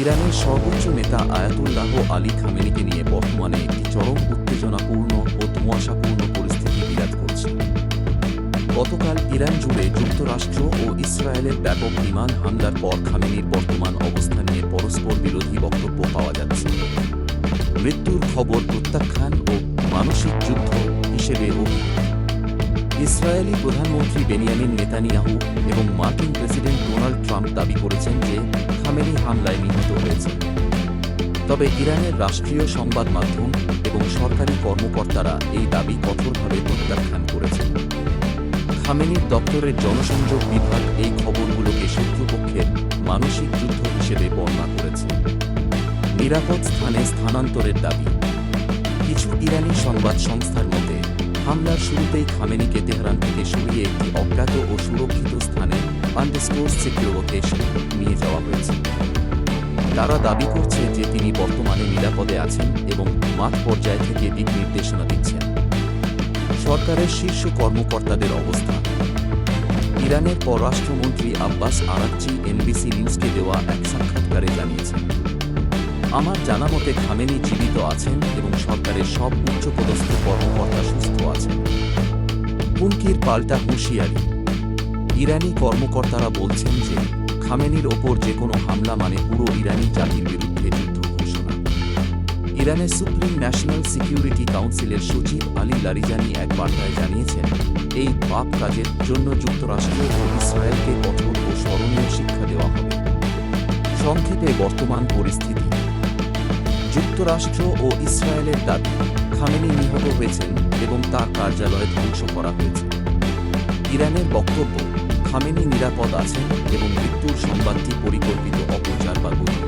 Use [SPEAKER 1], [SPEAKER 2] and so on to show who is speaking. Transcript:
[SPEAKER 1] ইরানের সর্বোচ্চ নেতা আয়াতুল্লাহ আলী খামেনিকে নিয়ে বর্তমানে একটি চরম উত্তেজনাপূর্ণ ও ধোঁয়াশাপূর্ণ পরিস্থিতি বিরাজ করছে। গতকাল ইরান জুড়ে যুক্তরাষ্ট্র ও ইসরায়েলের ব্যাপক বিমান হামলার পর খামেনির বর্তমান অবস্থা নিয়ে পরস্পর বিরোধী বক্তব্য পাওয়া যাচ্ছে। মৃত্যুর খবর প্রত্যাখ্যান ও মানসিক যুদ্ধ হিসেবে অভিহিত। ইসরায়েলি প্রধানমন্ত্রী বেনিয়ামিন নেতানিয়াহু এবং মার্কিন প্রেসিডেন্ট ডোনাল্ড ট্রাম্প দাবি করেছেন যে খামেনি হামলায় নিহত হয়েছে। তবে ইরানের রাষ্ট্রীয় সংবাদ মাধ্যম এবং সরকারি কর্মকর্তারা এই দাবি কঠোরভাবে প্রত্যাখ্যান করেছেন। খামেনির দপ্তরের জনসংযোগ বিভাগ এই খবরগুলোকে শত্রুপক্ষের মানসিক যুদ্ধ হিসেবে বর্ণনা করেছে। নিরাপদ স্থানে স্থানান্তরের দাবি। কিছু ইরানি সংবাদ সংস্থার মতে হামলার শুরুতেই খামেনিকে তেহরান থেকে সরিয়ে একটি অজ্ঞাত ও সুরক্ষিত স্থানে সিকিউর লোকেশন নিয়ে যাওয়া হয়েছে। তারা দাবি করছে যে তিনি বর্তমানে নিরাপদে আছেন এবং মাঠ পর্যায় থেকে দিক নির্দেশনা দিচ্ছেন। সরকারের শীর্ষ কর্মকর্তাদের অবস্থান। ইরানের পররাষ্ট্রমন্ত্রী আব্বাস আরাকচি এনবিসি নিউজকে দেওয়া এক সাক্ষাৎকারে জানিয়েছেন, আমার জানামতে খামেনি জীবিত আছেন এবং সরকারের সব উচ্চপদস্থ কর্মকর্তা সুস্থ আছেন। হুমকির পাল্টা হুঁশিয়ারি। ইরানি কর্মকর্তারা বলছেন যে খামেনির ওপর যে কোনো হামলা মানে পুরো ইরানি জাতির বিরুদ্ধে যুদ্ধ ঘোষণা। ইরানের সুপ্রিম ন্যাশনাল সিকিউরিটি কাউন্সিলের সচিব আলী লারিজানি এক বার্তায় জানিয়েছেন, এই পাপ কাজের জন্য যুক্তরাষ্ট্র ও ইসরায়েলকে কঠোর ও স্মরণীয় শিক্ষা দেওয়া হবে। সংক্ষেপে বর্তমান পরিস্থিতি। যুক্তরাষ্ট্র ও ইসরায়েলের দাবি খামেনি নিহত হয়েছেন এবং তার কার্যালয় ধ্বংস করা হয়েছে। ইরানের বক্তব্য খামেনি নিরাপদ আছেন এবং মৃত্যুর সংবাদটি পরিকল্পিত অপপ্রচার বা গুজব।